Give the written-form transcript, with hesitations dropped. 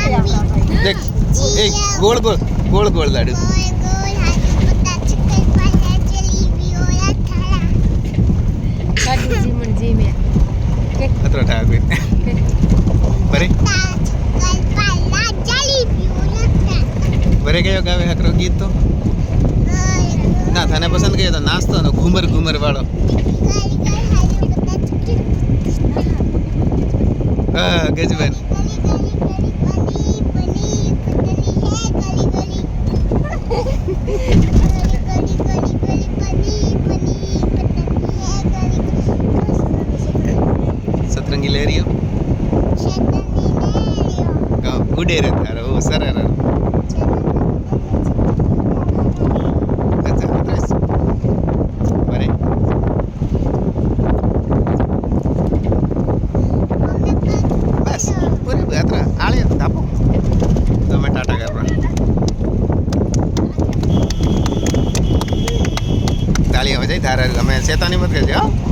देख एक गोल गोल गोल गोल लाडू लाडूजी म्हणजे मी अत्र ठाक बरे बरे कयो गावे हकरो गीत तो ना थाने पसंद कयो तो नाचतो नो घूमर घूमर वाळो हां गजबन सतरंगी लहरियो का उडे रे तारो ओ सरर अच्छा बस बरे बस पूरे यात्रा आले दापो तो मैं टाटा कर रहा ताली हो जाए थारा हमें शैतानी मत करजो